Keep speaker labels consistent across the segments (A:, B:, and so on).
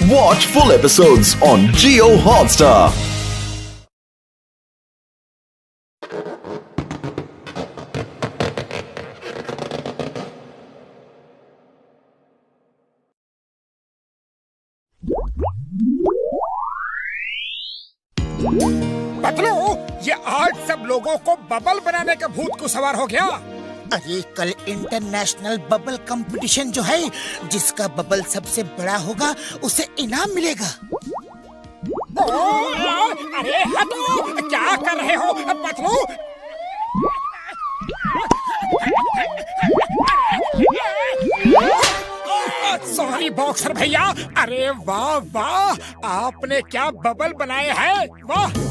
A: Watch full episodes on Jio Hotstar.
B: Patlu, ये आज सब लोगों को बबल बनाने का भूत को सवार हो गया।
C: अरे कल इंटरनेशनल बबल कंपटीशन जो है, जिसका बबल सबसे बड़ा होगा उसे इनाम मिलेगा।
B: अरे हटो, क्या कर रहे हो पतलू? सॉरी बॉक्सर भैया। अरे वाह वाह, आपने क्या बबल बनाए हैं, वाह।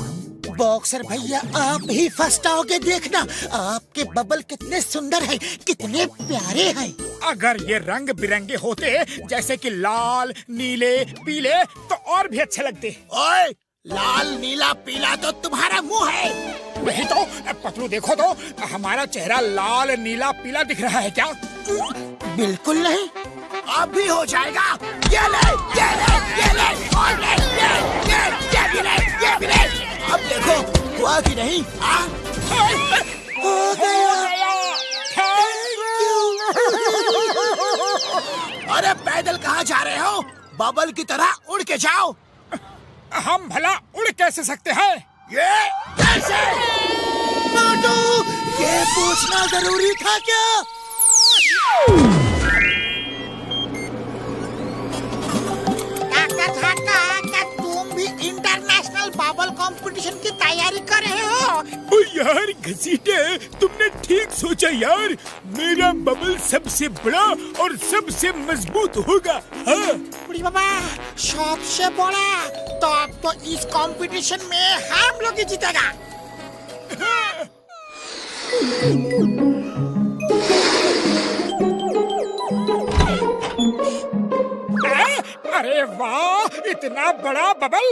C: बॉक्सर भैया आप ही फर्स्ट आओगे, देखना आपके बबल कितने सुंदर हैं, कितने प्यारे हैं।
B: अगर ये रंग बिरंगे होते जैसे कि लाल, नीले, पीले तो और भी अच्छे लगते।
C: ओए, लाल नीला पीला तो तुम्हारा मुंह है।
B: नहीं तो पतलू देखो तो, हमारा चेहरा लाल नीला पीला दिख रहा है क्या?
C: बिल्कुल नहीं, अब भी हो जाएगा। ये ले, ये ले, ये ले, और ले, ये भी ले, ये भी ले। अब देखो हुआ कि नहीं? हो गया। अरे पैदल कहाँ जा रहे हो? बबल की तरह उड़ के जाओ।
B: हम भला उड़ कैसे सकते हैं?
C: ये कैसे? मोटू, ये पूछना जरूरी था क्या? तुम भी इंटरनेशनल बबल कंपटीशन की तैयारी कर रहे हो?
B: ओ यार घसीटे, तुमने ठीक सोचा यार। मेरा बबल सबसे बड़ा और सबसे मजबूत होगा। हाँ।
C: बुढ़ी बाबा, सबसे बड़ा तो अब तो इस कंपटीशन में हम लोग ही जीतेगा।
B: अरे वाह, इतना बड़ा बबल!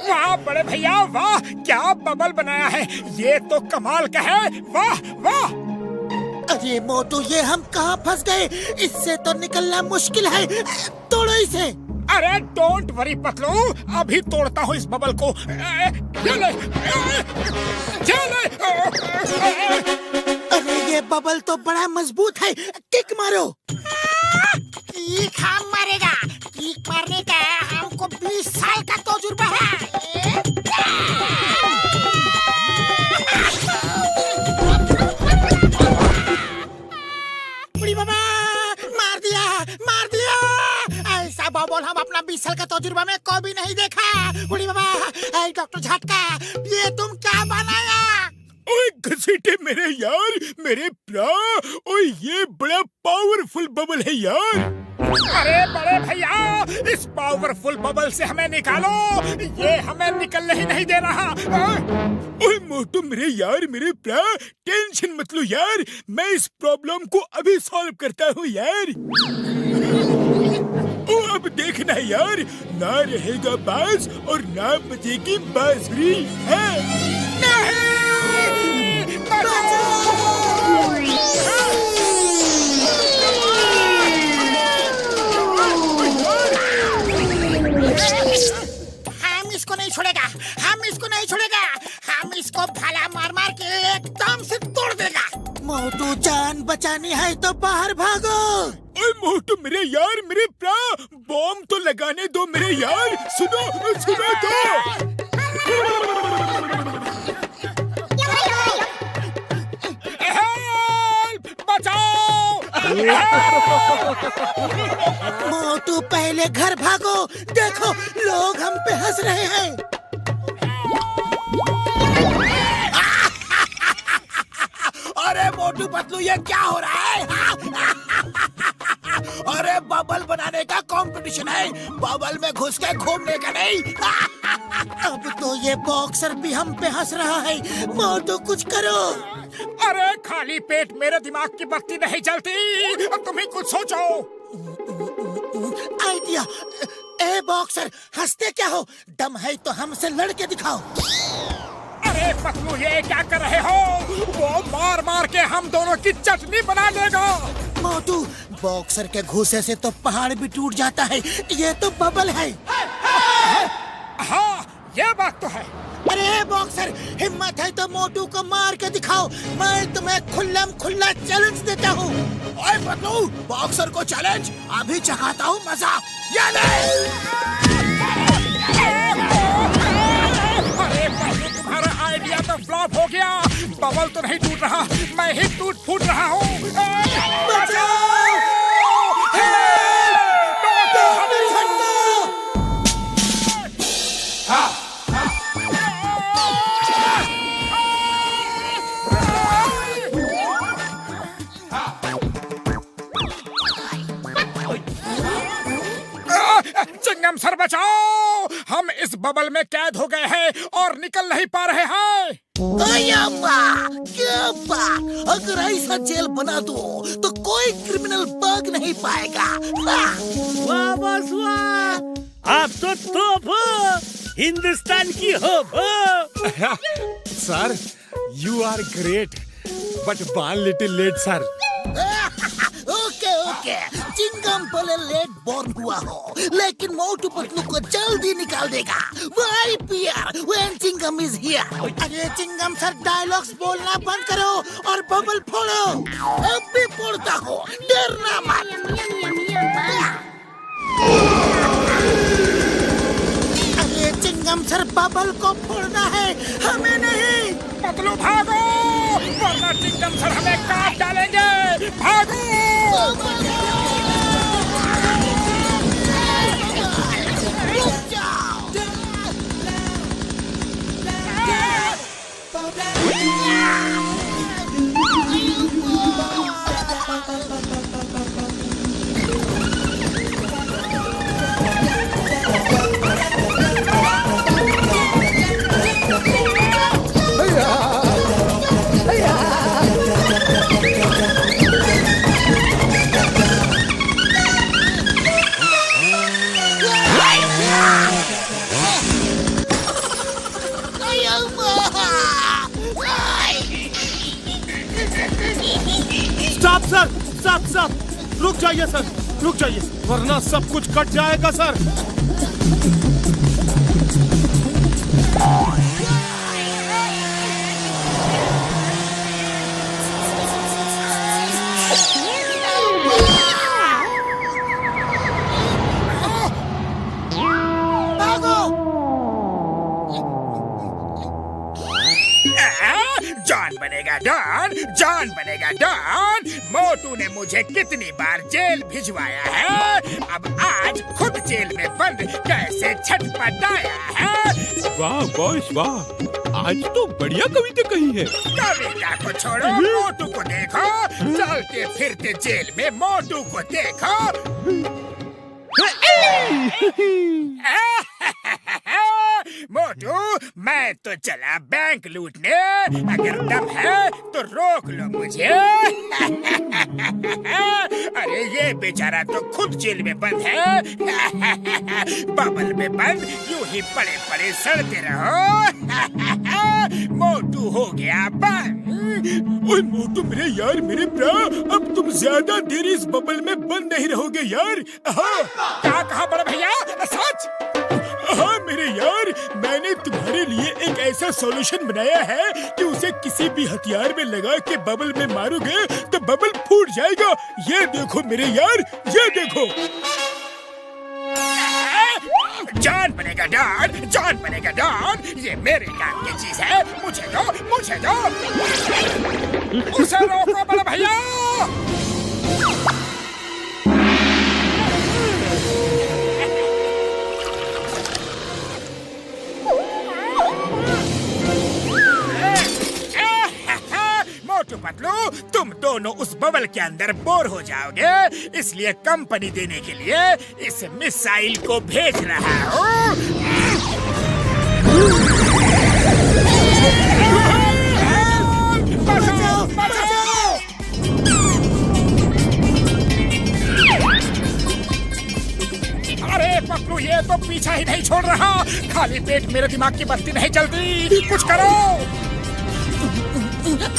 B: वाह बड़े भैया, वाह क्या बबल बनाया है, ये तो कमाल का है, वाह वाह।
C: अरे मोटू, ये हम कहाँ फंस गए? इससे तो निकलना मुश्किल है, तोड़ो इसे।
B: अरे डोंट वरी पतलू, अभी तोड़ता हूँ इस बबल को। चले, चले।
C: अरे ये बबल तो बड़ा मजबूत है, किक मारो। किक हम मारेगा, किक मारने का हमको 20 साल का तजुर्बा है। बुढ़ी बाबा, मार दिया, मार दिया। ऐसा बबल हम अपना 20 साल का तजुर्बा में कभी नहीं देखा। बुढ़ी बाबा, डॉक्टर झटका, ये तुम क्या बनाया?
B: ओए घसीटे मेरे यार, मेरे प्रा, ओए ये बड़ा पावरफुल बबल है यार। अरे बड़े भैया, इस पावरफुल बबल से हमें निकालो, ये हमें निकलने ही नहीं दे रहा। ओए मोटू मेरे यार, मेरे प्रा, टेंशन मत लो यार, मैं इस प्रॉब्लम को अभी सॉल्व करता हूँ यार। ओ अब देखना यार, ना रहेगा बाज और ना बजेगी बांसुरी। नहीं!
C: हम इसको नहीं छोड़ेगा, हम इसको नहीं छोड़ेगा, हम इसको भाला मार मार के एकदम से तोड़ देगा। मोटू, जान बचानी है तो बाहर भागो।
B: ओए मोटू मेरे यार, मेरे प्रा, बॉम्ब तो लगाने दो मेरे यार, सुनो सुनो तो।
C: मोटू पहले घर भागो, देखो लोग हम पे हंस रहे हैं। अरे मोटू पतलू, ये क्या हो रहा है? अरे बबल बनाने का कंपटीशन है, बबल में घुस के घूमने का नहीं। अब तो ये बॉक्सर भी हम पे हंस रहा है। मोटू कुछ करो।
B: अरे खाली पेट मेरे दिमाग की बत्ती नहीं जलती, अब तुम ही कुछ सोचो।
C: आइडिया। ए बॉक्सर, हंसते क्या हो? दम है तो हमसे लड़के दिखाओ।
B: अरे पतलू, ये क्या कर रहे हो? वो मार मार के हम दोनों की चटनी बना देगा।
C: मोटू, बॉक्सर के घुसे से तो पहाड़ भी टूट जाता है, ये तो बबल है।
B: हाँ, ये बात तो है।
C: अरे बॉक्सर, हिम्मत है तो मोटू को मार के दिखाओ, मैं तुम्हें खुल्लम खुल्ला चैलेंज देता हूँ।
D: ओए पतलू, बॉक्सर को चैलेंज, अभी चखाता हूँ मजा। ये ले।
B: अरे पतलू, तुम्हारा आइडिया तो फ्लॉप हो गया। बबल तो नहीं टूट रहा, मैं ही टूट फूट रहा हूँ। चिंगम सर बचाओ, हम इस बबल में कैद हो गए हैं और निकल नहीं पा रहे हैं।
C: क्या बात, अगर ऐसा जेल बना दो तो कोई क्रिमिनल भाग नहीं पाएगा।
E: वाह बॉस वाह, आप तो तोप हो, हिंदुस्तान की होप हो।
B: Sir, you are great, but one little late sir.
C: Okay okay, चिंगम भले लेट बॉर्न हुआ हो, लेकिन मोटू पतलू को जल्दी निकाल देगा। Why fear when Chingam is here? अरे चिंगम सर, डायलॉग्स बोलना बंद करो और बबल फोड़ो। अब भी फोड़ता हो, डरना मत। अरे चिंगम सर, बबल को फोड़ना है, हमें नहीं।
B: पतलू भागो, वरना चिंगम सर हमें काट डालेंगे। भागो।
E: स्टॉप, रुक जाइए सर, रुक जाइए, वरना सब कुछ कट जाएगा सर। डॉन, जॉन बनेगा डॉन। मोटू ने मुझे कितनी बार जेल भिजवाया है, अब आज खुद जेल में बंद कैसे छटपटाया है।
F: वाह बॉस वाह, आज तो बढ़िया कविता कही है।
B: कविता को छोड़ो, मोटू को देखो, चलते फिरते जेल में मोटू को देखो। मोटू, मैं तो चला बैंक लूटने, अगर दम है तो रोक लो मुझे। अरे ये बेचारा तो खुद जेल में बंद है। बबल में बंद यूं ही पड़े पड़े सड़ते रहो। मोटू हो गया बंद।
G: ओए मोटू मेरे यार, मेरे ब्रा, अब तुम ज्यादा देर इस बबल में बंद नहीं रहोगे यार।
B: क्या कहा बड़े भैया, सच?
G: हाँ मेरे यार, मैंने तुम्हारे लिए एक ऐसा सॉल्यूशन बनाया है कि उसे किसी भी हथियार में लगा के बबल में मारोगे तो बबल फूट जाएगा। ये देखो मेरे यार, ये देखो।
B: जॉन बनेगा डॉन, जॉन बनेगा डॉन, ये मेरे काम की चीज है। मुझे दो, मुझे दो। उसे रोको बड़े भैया। मोटू पतलू, तुम दोनों उस बबल के अंदर बोर हो जाओगे, इसलिए कंपनी देने के लिए इस मिसाइल को भेज रहा हूँ। बचाओ, बचाओ। अरे पतलू, ये तो पीछा ही नहीं छोड़ रहा। खाली पेट मेरे दिमाग की बत्ती नहीं चलती, कुछ करो।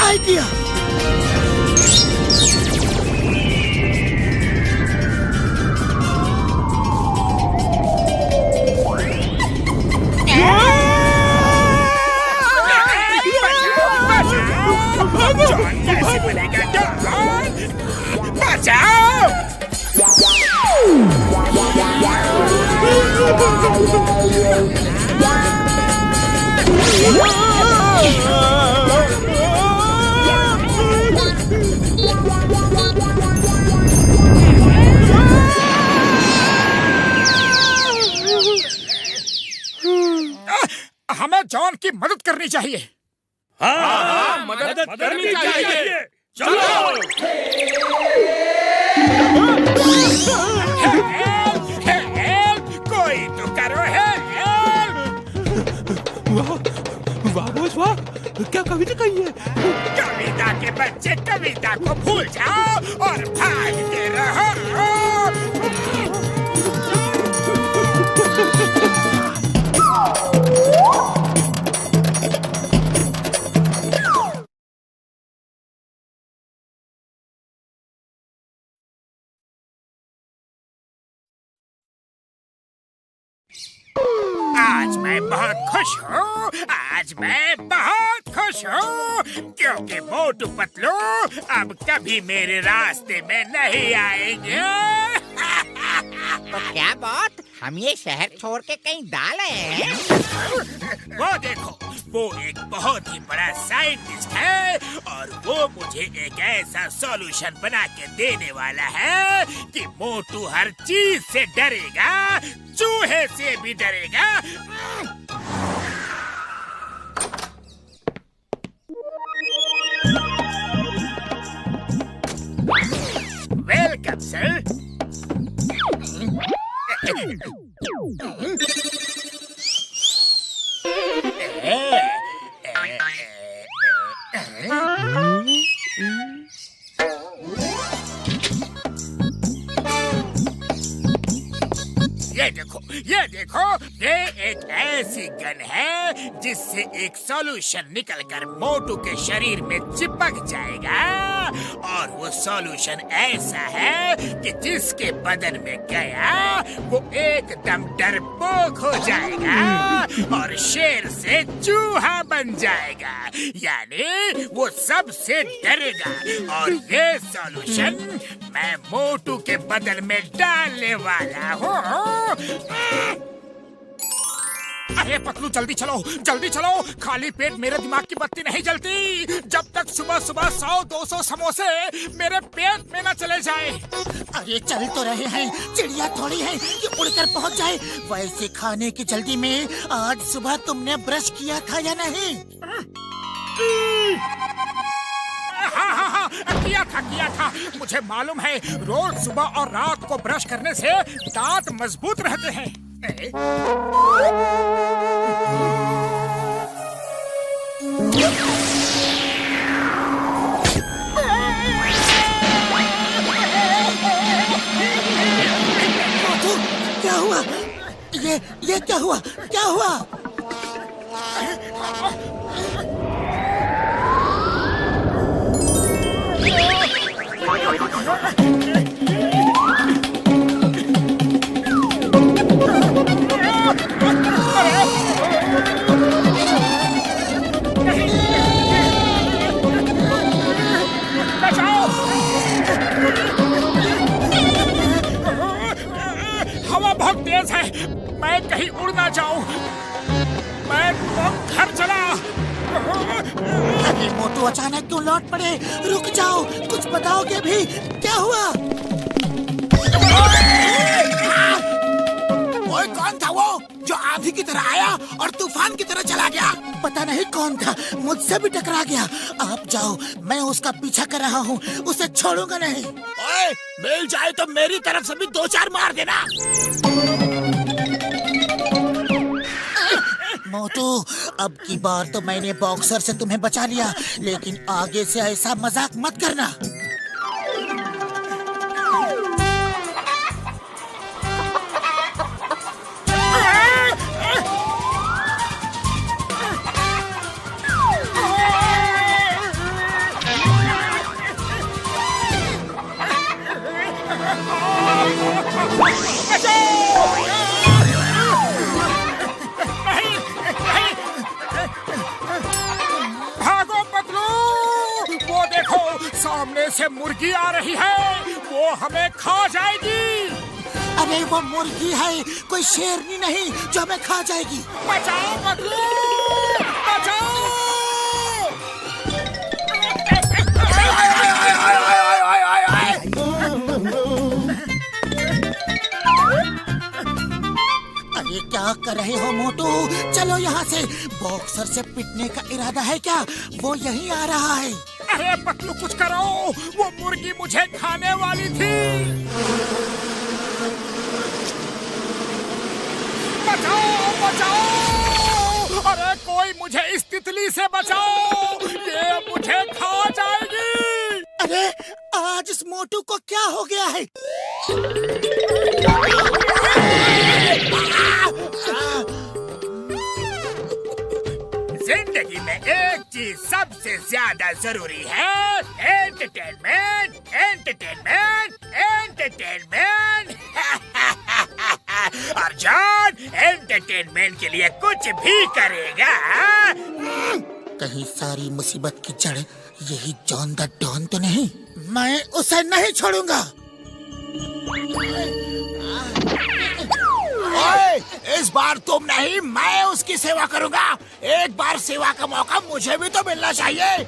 C: आइडिया।
B: की मदद करनी चाहिए।
F: हाँ, मदद करनी चाहिए। चलो।
B: हेल्प, कोई तो करो हेल्प।
F: वाह बॉस वाह, क्या कविता कही है?
B: कविता के बच्चे कविता को भूल जाओ और भागते रहो। आज मैं बहुत खुश हूँ, आज मैं बहुत खुश हूँ, क्योंकि मोटू पतलू अब कभी मेरे रास्ते में नहीं आएंगे।
H: तो क्या बात, हम ये शहर छोड़ के कहीं डाले?
B: वो देखो, वो एक बहुत ही बड़ा साइंटिस्ट है और वो मुझे एक ऐसा सॉल्यूशन बना के देने वाला है कि मोटू हर चीज से डरेगा, चूहे से भी डरेगा। Welcome sir. ये देखो, ये एक ऐसी गन है जिससे एक सॉल्यूशन निकलकर मोटू के शरीर में चिपक जाएगा और वो सॉल्यूशन ऐसा है कि जिसके बदन में गया वो एकदम डरपोक हो जाएगा और शेर से चूहा बन जाएगा, यानी वो सबसे डरेगा। और ये सॉल्यूशन मैं मोटू के बदन में डालने वाला हूँ। अरे पतलू जल्दी चलो, खाली पेट मेरे दिमाग की बत्ती नहीं जलती जब तक सुबह सुबह 100-200 समोसे मेरे पेट में न चले जाए।
C: अरे चल तो रहे हैं, चिड़िया थोड़ी है कि उड़कर पहुंच जाए। वैसे खाने की जल्दी में आज सुबह तुमने ब्रश किया था या नहीं?
B: हाँ, किया था। मुझे मालूम है, रोज सुबह और रात को ब्रश करने से दांत मजबूत रहते हैं।
C: क्या हुआ? ये क्या हुआ? क्या हुआ?
B: हवा बहुत तेज है, मैं कहीं उड़ ना जाऊं। मैं तो घर चला।
C: अरे मोटू अचानक क्यों लौट पड़े? रुक जाओ, कुछ बताओगे भी? क्या हुआ?
D: ओए कौन था वो जो आंधी की तरह आया और तूफान की तरह चला गया?
C: पता नहीं कौन था, मुझसे भी टकरा गया। आप जाओ, मैं उसका पीछा कर रहा हूँ, उसे छोड़ूंगा नहीं।
D: ओए मिल जाए तो मेरी तरफ से भी 2-4 मार देना।
C: मोटू, अब की बार तो मैंने बॉक्सर से तुम्हें बचा लिया, लेकिन आगे से ऐसा मजाक मत करना।
B: भागो पतलू, वो देखो सामने से मुर्गी आ रही है, वो हमें खा जाएगी।
C: अरे वो मुर्गी है, कोई शेरनी नहीं जो हमें खा जाएगी।
B: बचाओ पतलू, बचाओ।
C: अरे क्या क्या कर रहे हो मोटू? चलो यहाँ से। बॉक्सर से पिटने का इरादा है क्या? वो यहीं आ रहा है।
E: अरे पतलू कुछ करो, वो मुर्गी मुझे खाने वाली थी। बचाओ बचाओ, अरे कोई मुझे इस तितली से बचाओ, ये मुझे खा जाएगी।
C: अरे आज इस मोटू को क्या हो गया है?
E: जिंदगी में एक चीज सबसे ज्यादा जरूरी है, एंटरटेनमेंट एंटरटेनमेंट एंटरटेनमेंट। और जॉन एंटरटेनमेंट के लिए कुछ भी करेगा।
C: कहीं सारी मुसीबत की जड़ यही जॉन द डॉन तो नहीं? मैं उसे नहीं छोड़ूंगा।
D: ओए, इस बार तुम नहीं, मैं उसकी सेवा करूंगा। एक बार सेवा का मौका मुझे भी तो मिलना चाहिए।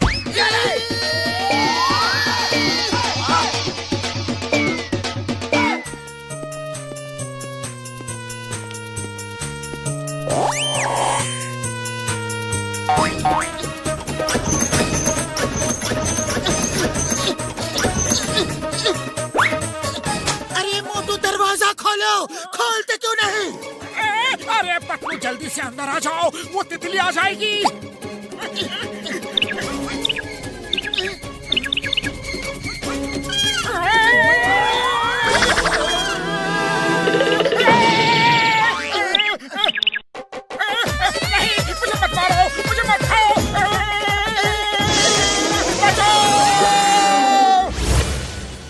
C: अरे मोटू दरवाजा खोलो, खोलते क्यों नहीं?
E: अरे पतलू जल्दी से अंदर आ जाओ, वो तितली आ जाएगी। नहीं, मुझे मत मारो, मुझे मत खाओ।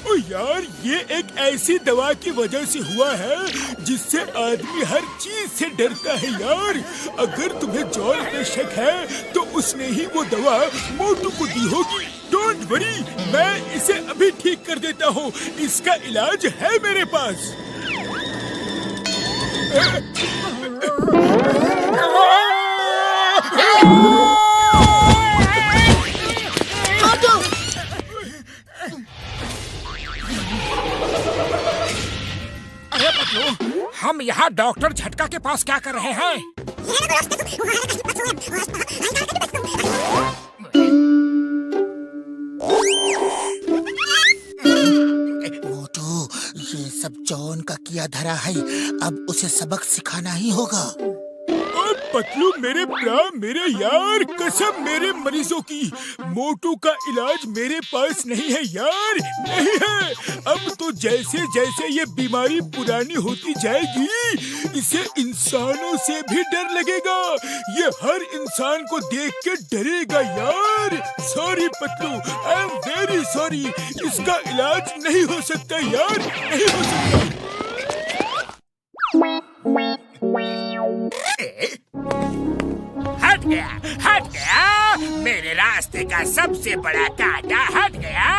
G: ओ यार, ये एक ऐसी दवा की वजह से हुआ है जिससे आदमी हर चीज से डरता है यार। अगर तुम्हें जॉन पे शक है तो उसने ही वो दवा मोटू को दी होगी। डोंट वरी, मैं इसे अभी ठीक कर देता हूँ। इसका इलाज है मेरे पास।
E: अरे पतलू, हम यहाँ डॉक्टर झटका के पास क्या कर रहे हैं?
C: मोटू, ये सब जॉन का किया धरा है। अब उसे सबक सिखाना ही होगा।
G: पतलू मेरे मेरे यार, कसम मेरे मरीजों की, मोटू का इलाज मेरे पास नहीं है यार, नहीं है। अब तो जैसे जैसे ये बीमारी पुरानी होती जाएगी, इसे इंसानों से भी डर लगेगा। ये हर इंसान को देख के डरेगा यार। Sorry Patlu, I am very sorry. इसका इलाज नहीं हो सकता यार, नहीं हो सकता।
E: हट गया, हट गया। मेरे रास्ते का सबसे बड़ा कांटा हट गया।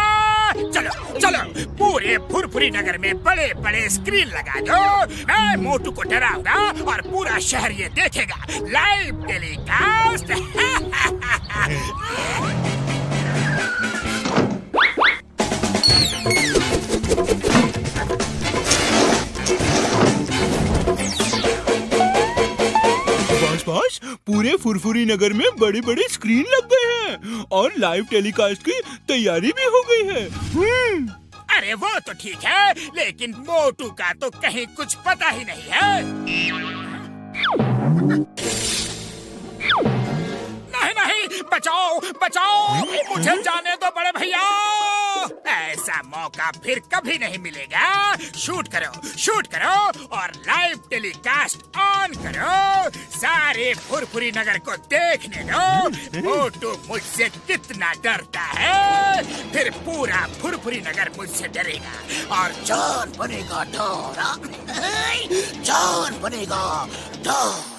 E: चलो चलो, पूरे फुरफुरी नगर में बड़े बड़े स्क्रीन लगा दो। मैं मोटू को डराऊंगा और पूरा शहर ये देखेगा, लाइव टेलीकास्ट।
F: बस पूरे फुरफुरी नगर में बड़े बड़े स्क्रीन लग गए हैं और लाइव टेलीकास्ट की तैयारी भी हो गई है।
E: अरे वो तो ठीक है, लेकिन मोटू का तो कहीं कुछ पता ही नहीं है। नहीं नहीं, बचाओ बचाओ, मुझे जाने दो बड़े भैया। ऐसा मौका फिर कभी नहीं मिलेगा। शूट करो और लाइव टेलीकास्ट ऑन करो। सारे फुरफुरी नगर को देखने दो मोटू मुझसे कितना डरता है। फिर पूरा फुरफुरी नगर मुझसे डरेगा और
C: जॉन बनेगा डॉन। जॉन बनेगा डॉन।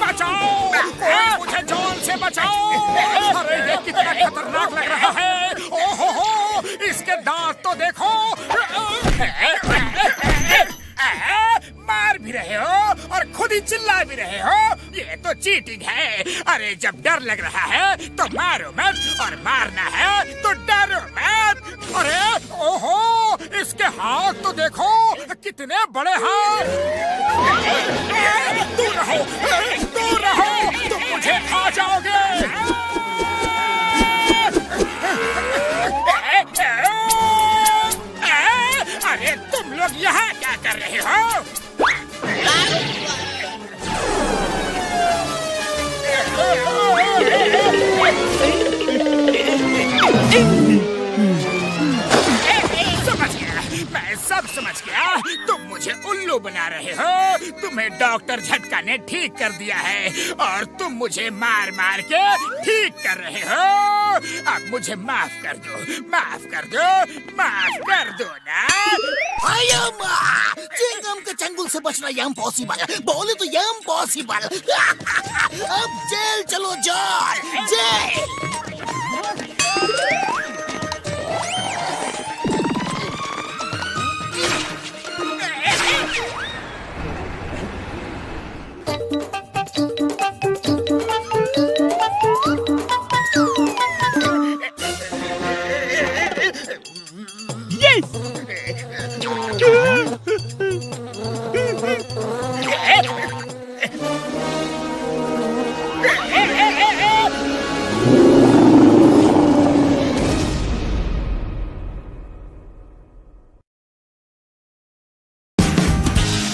E: बचाओ, मुझे जॉन से बचाओ। अरे ये कितना खतरनाक लग रहा है। ओहो, इसके दांत तो देखो। मार भी रहे हो और खुद ही चिल्ला भी रहे हो। ये तो चीटिंग है। अरे जब डर लग रहा है तो मारो मत, और मारना है तो डरो मत। अरे ओहो, इसके हाथ तो देखो, कितने बड़े हाथ। दूर रहो, दूर रहो, तुम मुझे खा जाओगे। अरे तुम लोग यहाँ क्या कर रहे हो? समझ गया, मैं सब समझ गया। तुम मुझे उल्लू बना रहे हो। तुम्हें डॉक्टर झटका ने ठीक कर दिया है और तुम मुझे मार मार के ठीक कर रहे हो। अब मुझे माफ कर दो, माफ कर दो, माफ कर दो ना।
C: चिंगम के चंगुल से बचना इम्पॉसिबल, बोले तो इम्पॉसिबल। अब जेल चलो, John, jail.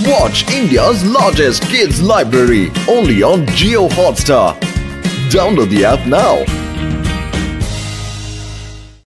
A: Watch India's largest kids library only on Jio Hotstar. Download the app now.